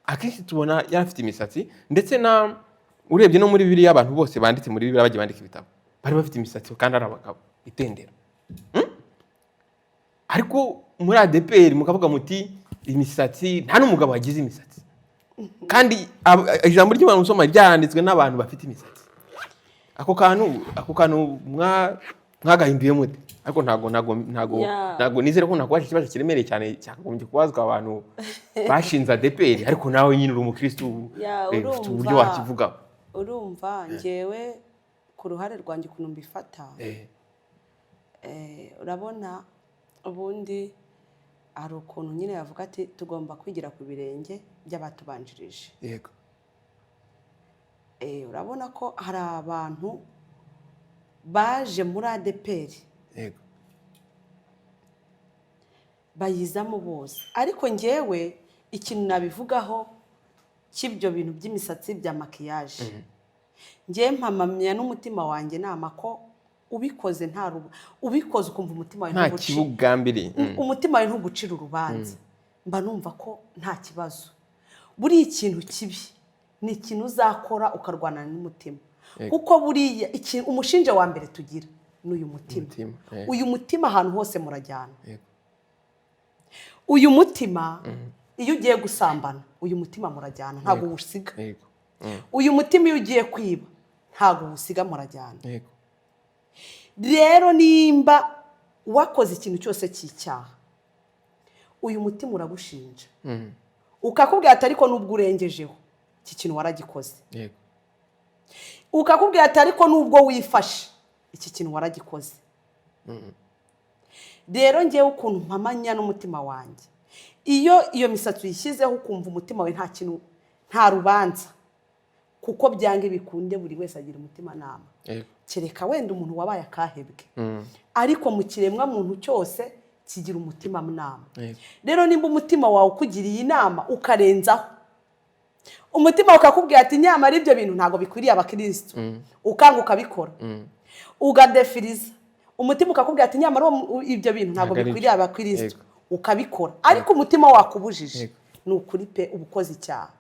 Speaker 2: akenshi tubona yarafite imisatsi, ndetse na urebye no muri Bibiliya abantu bose banditse muri Bibiliya bagiye bandika ibitabo bari bafite imisatsi kandi ari abagabo itendera. Ariko muri ADPR mukavuga muti imisatsi nta n'umugabo wagize imisatsi, kandi ijambo ry'Imana usoma ryanditswe n'abantu bafite imisatsi. Ako kantu mwagahinduye mute? Ariko ntago nizere ko nakwaje ikibazo kiremereye cyane cyakagombye kubazwa abantu bashinza ADPR, ariko nawe nyine uri umukristo ufite uburyo wakivuga.
Speaker 1: Urumva ngewe ku ruhare rwanjye ukuntu mbifata, urabona ubundi hari ukuntu nyine yavuga ati tugomba kwigira ku birenge by'abatubanjirije.
Speaker 2: Yego.
Speaker 1: Urabona ko hari abantu baje muri ADPR.
Speaker 2: Yego.
Speaker 1: Bayizamo bose, ariko ngewe ikintu nabivugaho cy'ibyo bintu by'imisatsi bya maquillage, ngewe mpamamya n'umutima wanjye nama ko ubikoze ubikoze ukumva umutima wawe
Speaker 2: nta kibugambiri,
Speaker 1: umutima wawe ntugucira urubanza, mba numva ko nta kibazo. Buri ikintu kibi ni ikintu uzakora ukarwana n'umutima, kuko buriya umushinje wa mbere tugira n'uyu mutima. Uyu mutima ahantu hose murajyana. Uyu mutima iyo ugiye gusambana, uyu mutima murajyana ntago uwusiga. Uyu mutima iyo ugiye kwiba ntago uwusiga, murajyana. Rero nimba wakoze ikintu cyose cy'icyaha, uyu mutima uragushinja, ukakubwira ati ariko nubwo urengejeho iki kintu waragikoze. Ukakubwira ati ariko nubwo wifashe iki kintu waragikoze. Rero ngewe ukuntu mpamanya n'umutima wanjye, iyo misatsi uyishyizeho ukumva umutima we nta rubanza, kuko byange bikunde buri wese agira umutima nama. Kereka wenda umuntu wabaye akahebwe, ariko mu kiremwa muntu cyose kigira umutima nama. Rero nimba umutima wawe ukugiriye inama ukarenzaho, umutima ukakubwira ati nyamara ibyo bintu ntago bikwiriye abakristo, ukanga ukabikora, ugadefiriza, umutima ukakubwira ati nyamara ibyo bintu ntago bikwiriye abakristo, ukabikora, ariko umutima wakubujije, ni ukuri pe ubukoze icyaha.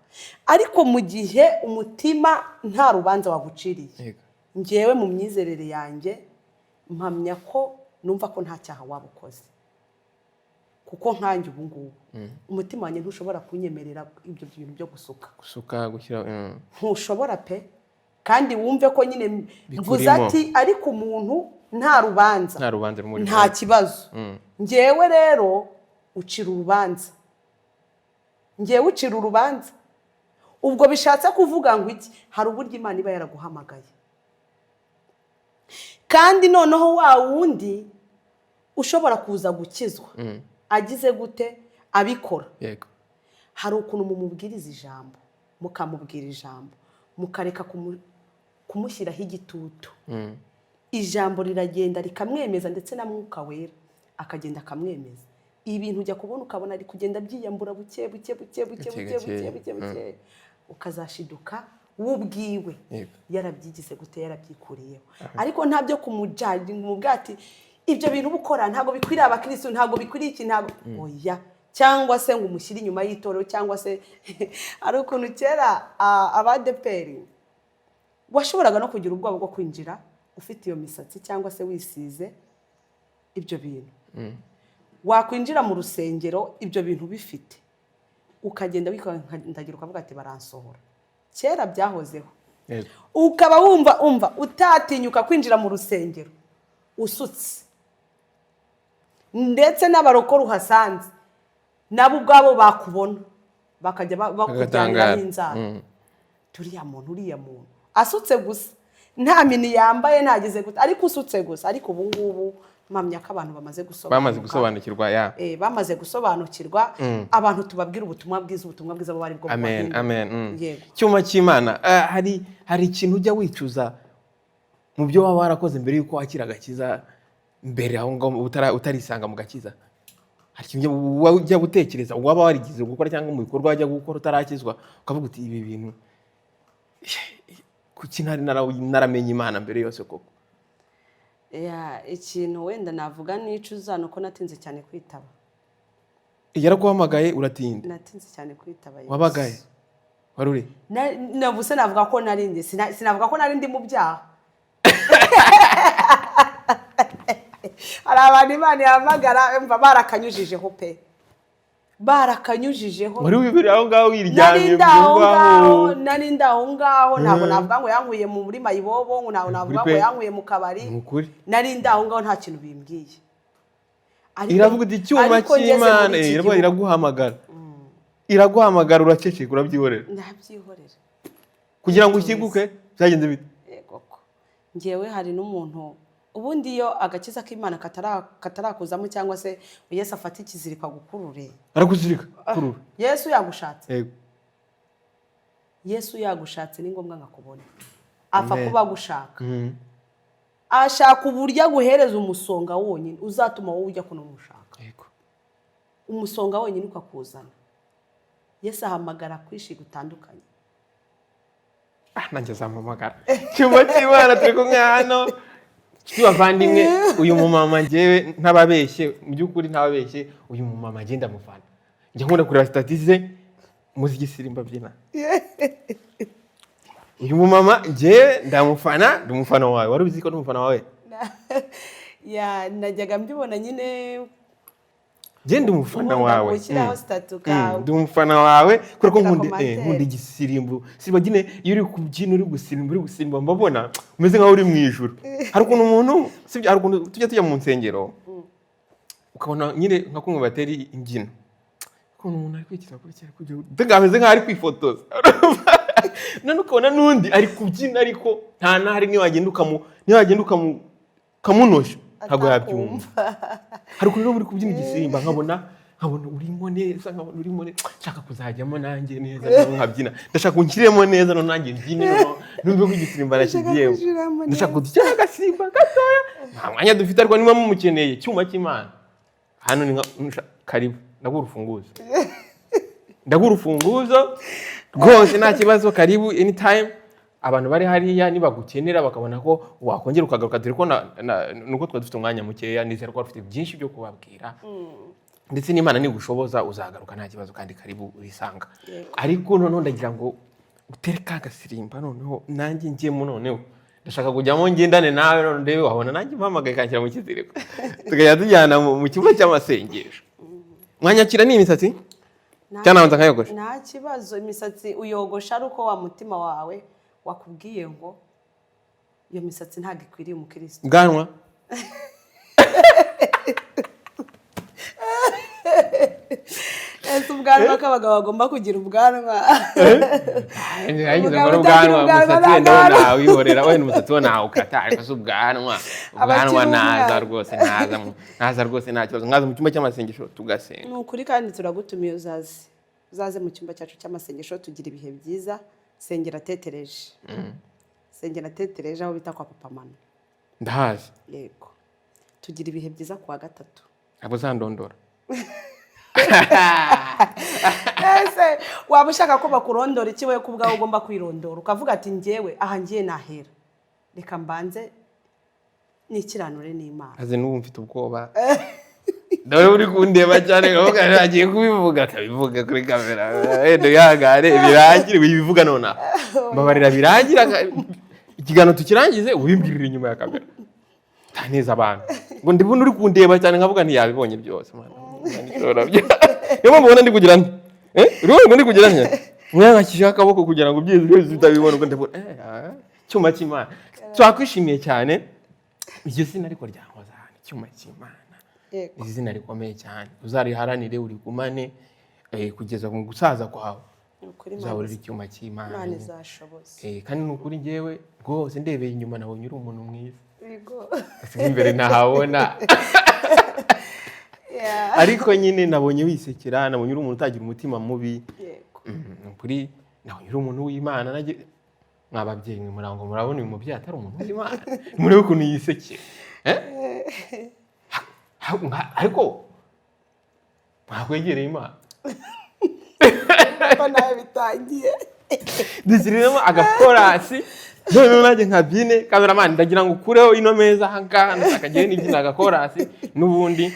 Speaker 1: Ariko mu gihe umutima nta rubanza waguciriye, ngewe mu myizerere yanjye mpamya ko numva ko nta cyaha wabukoze, kuko nkanjye ubu ngubu umutima wanjye ntushobora kunyemerera ibyo bintu byo gusuka
Speaker 2: gushyira,
Speaker 1: ntushobora pe. Kandi wumve ko nyine mvuze ati ariko umuntu nta rubanza, nta kibazo. Ngewe rero ucira urubanza, ngewe ucira urubanza. Ubwo bishatse kuvuga ngo iki? Hari uburyo Imana iba yaraguhamagaye, kandi noneho wa wundi ushobora kuza gukizwa agize gute abikora. Hari ukuntu mumubwiriza ijambo, mukamubwira ijambo, mukareka kumushyiraho igitutu. Ijambo riragenda rikamwemeza, ndetse na Mwuka Wera akagenda akamwemeza. Ibintu ujya kubona ukabona ari kugenda byiyambura buke buke buke buke buke buke buke, ukazashiduka wubwiwe yarabyigize gute, yarabyikuriyeho. Ariko ntabyo kumujaji mu bwati ibyo bintu ubukora ntago bikwiriye abakristo, ntago bikwiriye iki, ntago oya, cyangwa se ngo umushyire inyuma y'itorero, cyangwa se ari ukuntu kera abadeperi washoboraga no kugira ubwoba bwo kwinjira ufite iyo misatsi cyangwa se wisize ibyo bintu. Wakwinjira mu rusengero ibyo bintu bifite, ukagenda wikandagira ukavuga ati baransohora. Kera byahozeho. Ukaba wumva utatinyuka kwinjira mu rusengero usutse, ndetse n'abarokora uhasanze nabo ubwabo bakubona bakajya bakujyanira n'inzara. Uriya muntu asutse gusa, nta mini yambaye, ntageze gusa, ariko usutse gusa. Ariko ubu ngubu mpamya ko abantu bamaze gusobanukirwa, bamaze gusobanukirwa, abantu tubabwira ubutumwa bwiza bari bwo.
Speaker 2: Amen, amen. Cyuma cy'Imana, hari ikintu ujya wicuza mu byo waba warakoze mbere yuko wakira agakiza, mbere aho ngaho utarisanga mu gakiza? Hari ikintu ujya gutekereza waba warigize gukora cyangwa mu bikorwa wajya gukora utarakizwa, ukavuga uti ibi bintu kuki naramenye Imana mbere yose koko?
Speaker 1: Ikintu wenda navuga nicuza nuko natinze cyane kwitaba.
Speaker 2: Yaraguhamagaye uratinda?
Speaker 1: Natinze cyane kwitaba.
Speaker 2: Wabagaye? Waruri?
Speaker 1: Nabuse navuga ko narindi, sinavuga ko narindi mu byaha. Hari abantu Imana yahamagara barakanyujijeho pe, barakanyujijeho.
Speaker 2: Wari wibiri aho ngaho wiryamye
Speaker 1: nari ndaho ngaho, ntabwo navuga ngo yankuye mu muri mayibobo, ngo navuga ngo yankuye mu kabari. Nari ndaho ngaho nta kintu bimbwiye.
Speaker 2: Iravuga iti icyuma cy'Imana iraguhamagara uraceceka urabyihorera.
Speaker 1: Ndabyihorera
Speaker 2: kugira ngo ukiguke. Byagenze bite?
Speaker 1: Yego ko ngewe hari n'umuntu ubundi iyo agakiza k'Imana katarakuzamo, cyangwa se Yesu afata ikizirika gukurure,
Speaker 2: arakuzirika kurura.
Speaker 1: Yesu yagushatse.
Speaker 2: Yego.
Speaker 1: Yesu yagushatse ni ngombwa ngakubona. Apfa kuba gushaka. Ashaka uburyo aguhereza umusonga wonyine uzatuma wowe ujya kuno mushaka.
Speaker 2: Yego.
Speaker 1: Umusonga wonyine ukakuzana. Yesu ahamagara kwishi gutandukanye.
Speaker 2: Nanjye zampamagara. Cyuma cy'Imana turi kumwe hano. Bavandimwe, uyu mumama ngewe ntababeshye, mu by'ukuri ntababeshye, uyu mumama agenda mufana. Njya nkunda kureba statize muziki sirimba byina. Uyu mumama ngewe ndamufana, ndumufana wawe. Wari uzi ko ndumufana wawe?
Speaker 1: Najyaga mbibona nyine.
Speaker 2: Genda umufana wawe.
Speaker 1: Ushyiraho statuka.
Speaker 2: Ndumufana wawe kuko nkunda igisirimbo. Sibagine iyo uri kubyina uri gusimba mbabona umeze nkaho uri mu ijuru. Hari ukuntu umuntu sibyo, hari ukuntu tujya mu nsengero ukabona nyine nka kumwe bateri imbyino, ukuntu umuntu ari kwikira kuri cyane kugira ameze nkaho ari kwifotoza. None ukabona n'undi ari kubyina ariko nta nahari niwagenda ukamunosha ntabwo yabyumva. Hari ukuntu muri kubyina igisimba nkabona urimo neza, nkabona urimo neza, nshaka kuzajyamo nanjye neza nkabyina, ndashaka kunshyiremo neza no nanjye mbyine numve ko igisimba nakigiyemo, ndashaka kudushyira agasimba gatoya. Nta mwanya dufite ariko niba mumukeneye Cyuma cy'Imana hano ni karibu, ndaguha urufunguzo rwose nta kibazo, karibu anytime. Abantu bari hariya nibagukenera bakabona ko wakongera ukagaruka, dore ko nuko twa dufite umwanya mukeya, nizera ko bafite byinshi byo kubabwira. Ndetse n'Imana nigushoboza uzagaruka nta kibazo, kandi karibu urisanga. Ariko noneho ndagira ngo utereka agasirimba noneho nanjye ngiyemo, noneho ndashaka kujyamo ngendane nawe, none ndebe wabona nanjye mpamagaye kanshyira mu kiziriko tukajya tujyana mu cyumba cy'amasengesho. Mwanyakira ni imisatsi cyane abanza nkayogosha?
Speaker 1: Nta kibazo, imisatsi uyogosha ari uko wa mutima wawe wakubwiye ngo iyo misatsi ntabwo ikwiriye umukristo.
Speaker 2: Bwanwa
Speaker 1: ubwanwa ko abagabo bagomba kugira ubwanwa.
Speaker 2: Umusatsi ndabona wihorera, wenda umusatsi wo nawe ukata, ariko si ubwanwa naza rwose, naza rwose nta kibazo. Mwaza mu cyumba cy'amasengesho tugasenga.
Speaker 1: Ni ukuri kandi turagutumiye uzaze mu cyumba cyacu cy'amasengesho tugira ibihe byiza. Sengera tetereje. Sengera tetereje aho bita kwa Papa Mano.
Speaker 2: Ndahazi.
Speaker 1: Yego. Tugira ibihe byiza kuwa gatatu.
Speaker 2: Abo zandondora.
Speaker 1: Ese waba ushaka ko bakurondora iki we kubwaho ugomba kwirondora ukavuga ati njyewe aha ngiye nahera, reka mbanze nikiranure n'Imana.
Speaker 2: aze n'ubu mfite ubwoba nawe uri kundeba cyane ngavuga agiye kubivuga akabivuga kuri kamera endo yagare birangire wibivuga nona mbabarira birangira ikigano tukirangize ubimbwirira inyuma ya kamera taneza abantu ngo ndibona uri kundeba cyane ngavuga nti yabibonye byose mana yo mbona ndi kugira uri ndi kugira nti mwangakije akaboko kugira ngo byeze bitabibona ngo ndabona cyuma cy'Imana twakwishimiye cyane iryo zina ariko ryankoza cyuma cy'Imana izina rikomeye cyane uzariharanire uri kumane kugeza mu gusaza kwawe uzahurira icyuma cy'Imana
Speaker 1: Imana izashoboza
Speaker 2: kandi nukuri ngewe rwose ndebeye inyuma nabonye uri umuntu mwiza yego imbere nahabona ariko nyine nabonye wisekera nabonye uri umuntu utagira umutima mubi yego nukuri nabonye uri umuntu w'Imana naje mwababyeyi mwe murango murabona uyu mubyeyi atari umuntu w'Imana murebe ukuntu yisekera ariko mwakwegereye Imana
Speaker 1: ko nawe bitangiye
Speaker 2: dusiriremo agakorasi none naje nkabyine cameraman ndagira ngo ukureho ino meza ahangaha ndakagiye n'ibyina agakorasi n'ubundi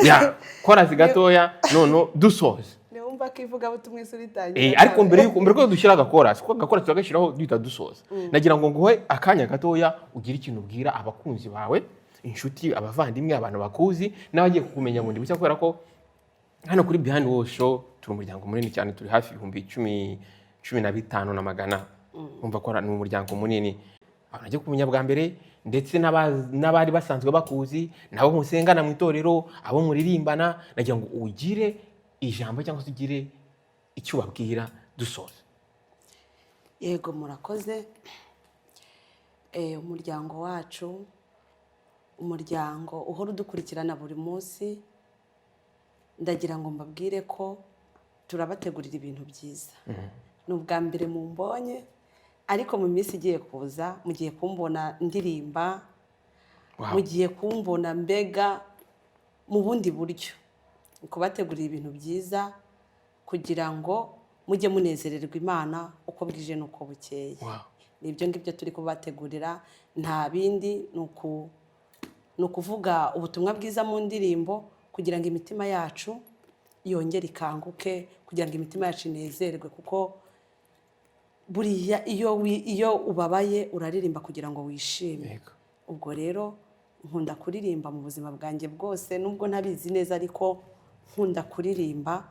Speaker 2: ya korasi gatoya none dusoze
Speaker 1: wumva ko ivuga butumwe suritangiye
Speaker 2: ariko mbere ko dushyira agakorasi ko agakorasi tugashiraho duhita dusoza nagira ngo nguhe akanya gatoya ugira ikintu ubwira abakunzi bawe inshuti abavandimwe abantu bakuzi n'abagiye kukumenya ngo ndibucya kubera ko hano kuri Behind Wall Show turi umuryango munini cyane turi hafi 10,015 umva ko ni umuryango munini abantu kumenya bwa mbere ndetse n'abari basanzwe bakuzi nabo musengana mu itorero abo muririmbana nagira ngo ugire ijambo cyangwa se ugire icyo babwira dusoze.
Speaker 1: Yego murakoze umuryango wacu umuryango uhora udukurikirana buri munsi ndagira ngo mbabwire ko turabategurira ibintu byiza n'ubwa mbere mumbonye ariko mu minsi igiye kuza mugiye kumbona ndirimba mugiye kumbona mbega mu bundi buryo kubategurira ibintu byiza kugira ngo mujye munezererwa Imana uko bwije nuko bukeye nibyo ngibyo turi kubategurira nta bindi nukuvuga ubutumwa bwiza mu ndirimbo kugira ngo imitima yacu yongere ikanguke kugira ngo imitima yacu inezerwe kuko buriya iyo ubabaye uraririmba kugira ngo wishime ubwo rero nkunda kuririmba mu buzima bwanjye bwose nubwo ntabizi neza ariko nkunda kuririmba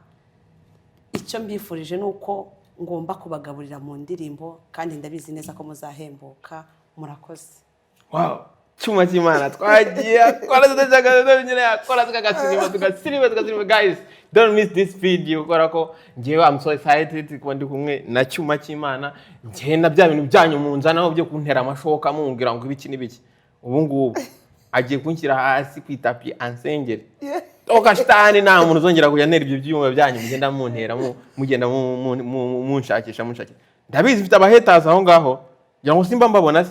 Speaker 1: icyo mbifurije nuko ngomba kubagaburira mu ndirimbo kandi ndabizi neza ko muzahembuka murakoze.
Speaker 2: Wow, cyuma cy'Imana twagiye tugasinima guys, don't miss this video kubera ko ngewe I'm so excited kuba ndi kumwe na cyuma cy'Imana ngenda bya bintu byanyu munzanaho byo kuntera amashoka mumbwira ngo ibiki n'ibiki ubu ngubu agiye kunshyira hasi kwitapi ansengere toka shitani nta muntu uzongera kujya ntera ibyo byuma byanyu mugenda muntera mugenda munshakisha ndabizi mfite abahaters aho ngaho ngira ngo simba mbabona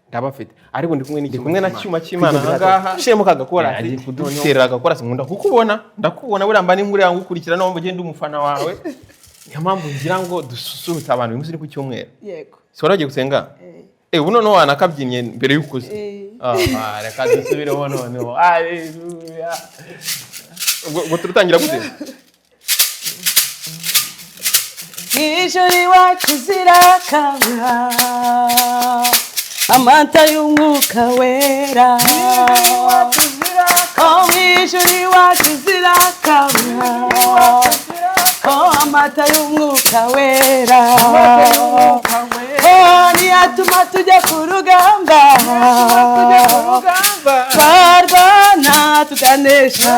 Speaker 2: ndabafite ariko ndi kumwe na cyuma cy'Imana ahangaha shemo kagakora ari kudutera agakora nkunda ndakubona buramba ni nkuri yangu ukurikira no mugende umufana wawe niyo mpamvu ngira ngo dususurutse abantu umunsi ku cyumweru yego so waragiye gusenga ubu noneho wanakabyinnye mbere y'ukuze reka dusubireho noneho haleluya ubwo turutangira gute
Speaker 1: ijuru iwacu zirakabura amata y'umwuka wera ijuru iwacu zirakabura amata y'umwuka wera niyatuma tujya ku rugamba twarwana tukanesha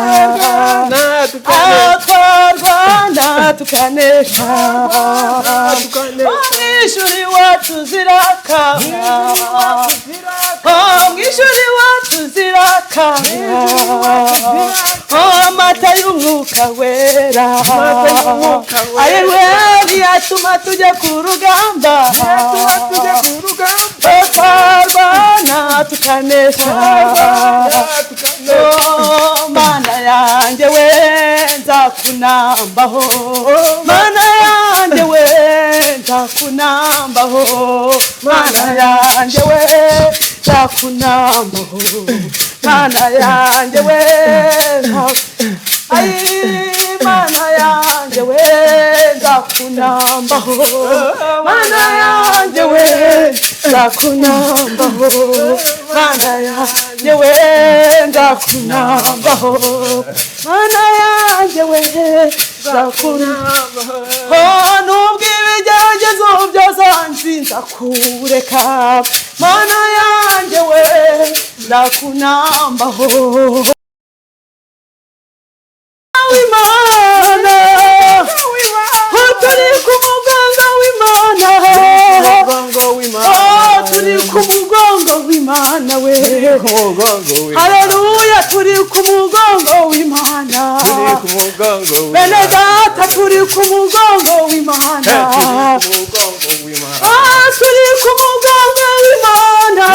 Speaker 1: twarwana tukanesha mw'ijuru iwacu zirakabura mw'ijuru iwacu zirakabura amata y'umwuka wera ayewe niyatuma tujya ku rugamba twarwana tukanesha mana yanjye we nzakunambaho mana yanjye we nzakunambaho mana yanjye we nzakunambaho mana yanjye we ay mana yanjye we nzakunambaho mana yanjye we nzakunambaho mana yanjye we nzakunambaho mana yanjye we nzakunambaho nubwo ibigeragezo byose nzinza kureka mana yanjye we nzakunambaho w'Imana turi ku mugongo w'Imana turi ku mugongo w'Imana we haleluya turi ku mugongo w'Imana bene data turi ku mugongo w'Imana turi ku mugongo w'Imana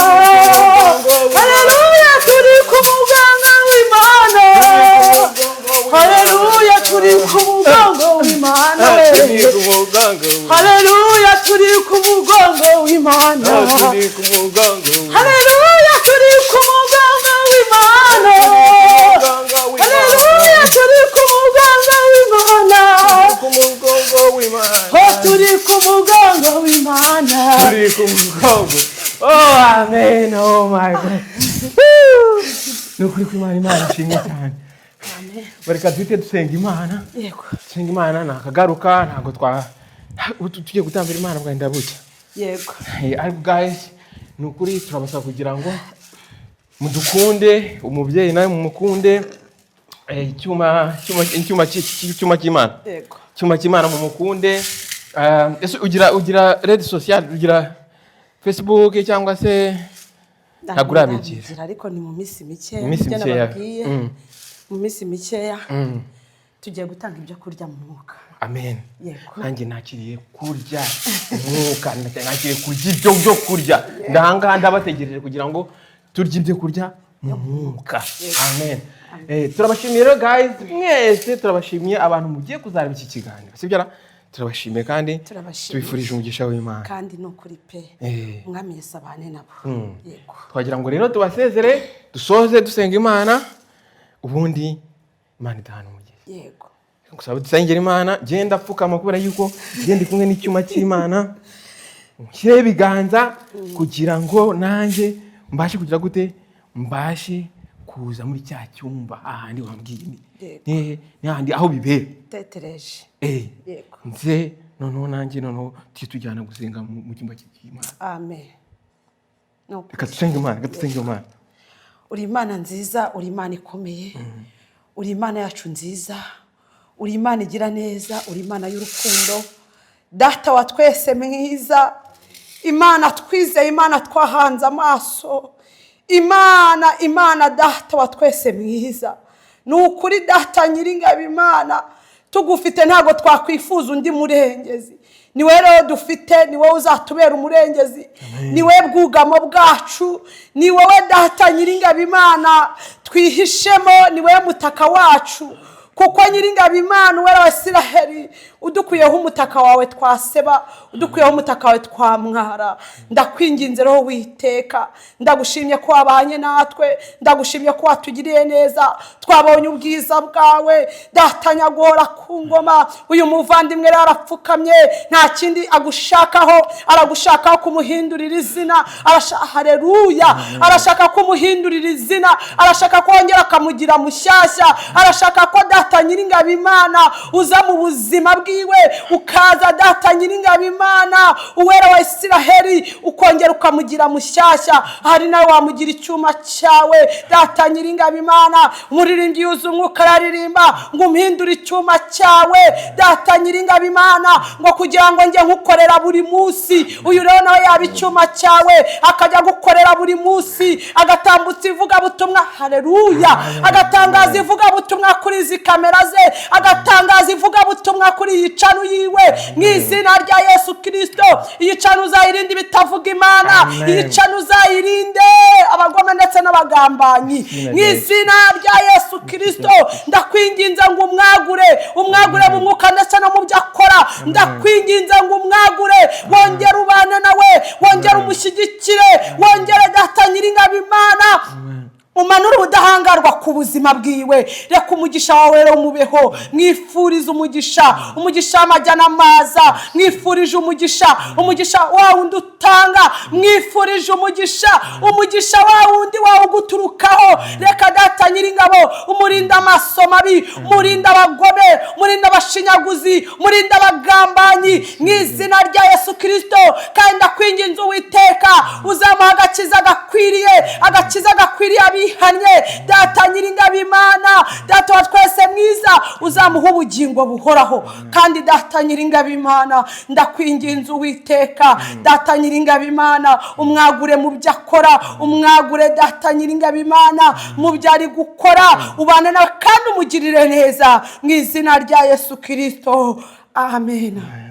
Speaker 1: haleluya turi ku mugongo w'Imana haleluya turi ku mugongo w'Imana haleluya turi ku mugongo w'Imana haleluya turi ku mugongo w'Imana haleluya turi ku mugongo w'Imana turi ku mugongo w'Imana
Speaker 2: oh amen oh my god nukuri ko Imana ishimwe cyane bareka duhite dusenga Imana
Speaker 1: yego
Speaker 2: dusenga Imana nakagaruka ntago tugiye gutambira Imana bwenda bucya
Speaker 1: yego
Speaker 2: ariko guys nukuri turabasaba kugira ngo mudukunde umubyeyi nawe mumukunde icyuma cy'Imana
Speaker 1: yego
Speaker 2: icyuma cy'Imana mumukunde ese ugira red social ugira Facebook cyangwa se ntagurabigira
Speaker 1: ariko ni mu minsi mikeya mu minsi mikeya tugiye gutanga ibyo kurya mu mwuka
Speaker 2: amen
Speaker 1: yego
Speaker 2: nanjye nakiriye kurya umwuka nakiriye kurya ibyo byo kurya ndahanga ndabategereje kugira ngo turye ibyo kurya mu mwuka amen turabashimiye rero guys mwese turabashimiye abantu mugiye kuzareba iki kiganiro sibyo turabashimiye kandi tubifurije umugisha w'Imana
Speaker 1: kandi no kuri pe mwami Yesu abane nabo yego
Speaker 2: twagira ngo rero tubasezere dusoze dusenga Imana ubundi Imana idahana umugisha
Speaker 1: yego
Speaker 2: gusaba dusengera Imana genda pfukama kubera yuko genda kumwe n'icyuma cy'Imana nshyire ibiganza kugira ngo nanjye mbashe kugira gute mbashe kuza muri cya cyumba ahandi wambwiye ni ahandi aho bibera
Speaker 1: tetereje
Speaker 2: yego nze noneho nanjye noneho tujyana gusenga mu cyumba cy'Imana
Speaker 1: amen
Speaker 2: reka dusenge Imana
Speaker 1: uri Imana nziza uri Imana ikomeye uri Imana yacu nziza uri Imana igira neza uri Imana y'urukundo data wa twese mwiza Imana twizeye Imana twahanze amaso Imana data wa twese mwiza nukuri data nyiringabo Imana tugufite ntago twakwifuza undi murengezi niwe rero dufite niwe uzatubera umurengezi niwe bwugamo bwacu ni wowe data nyiringabo Imana twihishemo niwe mutaka wacu kuko nyiringabo Imana uwera wa Isiraheli udukuyeho umutaka wawe twaseba udukuyeho umutaka wawe twamwara ndakwinginze roho witeka ndagushimye ko wabanye natwe ndagushimye ko watugiriye neza twabonye ubwiza bwawe datanya guhora ku ngoma uyu muvandimwe arapfukamye nta kindi agushakaho aragushakaho kumuhindurira izina haleluya arashaka kumuhindurira izina arashaka kongera akamugira mushyashya arashaka ko data nyiringabo Imana uza mu buzima bwiwe ukaza data nyiringabo Imana uwera wa Isiraheli ukongera ukamugira mushyashya hari nawe wamugira icyuma cyawe data nyiringabo Imana umuririmbyi yuzuye umwuka aririmba ngo umpindure icyuma cyawe data nyiringabo Imana ngo kugira ngo njye nkukorera buri munsi uyu rero nawe yaba icyuma cyawe akajya gukorera buri munsi agatambutsa ivuga butumwa haleluya agatangaza ivuga butumwa kuri izi kamera ze agatangaza ivuga butumwa kuri iyi canu yiwe mu izina rya Yesu Kristo iyi canu uzayirinde bitavuga Imana iyi canu uzayirinde abagome ndetse n'abagambanyi mu izina rya Yesu Kristo ndakwinginze ngo umwagure mu mwuka ndetse no mu byo akora gukora ndakwinginze ngo umwagure wongere ubane nawe wongere umushyigikire wongere data nyiringabo Imana umanura ubudahangarwa ku buzima bwiwe reka umugisha wawe rero umubeho mwifurize umugisha w'amajyana amaza mwifurije umugisha wa wundi utanga mwifurije umugisha wa wundi wawe uguturukaho reka data nyiringabo umurinda amaso mabi umurinda abagome umurinda abashinyaguzi umurinda abagambanyi mu izina rya Yesu Kristo kandi ndakwinginze Uwiteka uzamuha agakiza gakwiriye abihanye data nyiringabo Imana data wa twese mwiza uzamuha ubugingo buhoraho kandi data nyiringabo Imana ndakwinginze Uwiteka data nyiringabo Imana umwagure mu byo akora umwagure data nyiringabo Imana mu byo ari gukora ubane nawe kandi umugirire neza mu izina rya Yesu Kristo amen.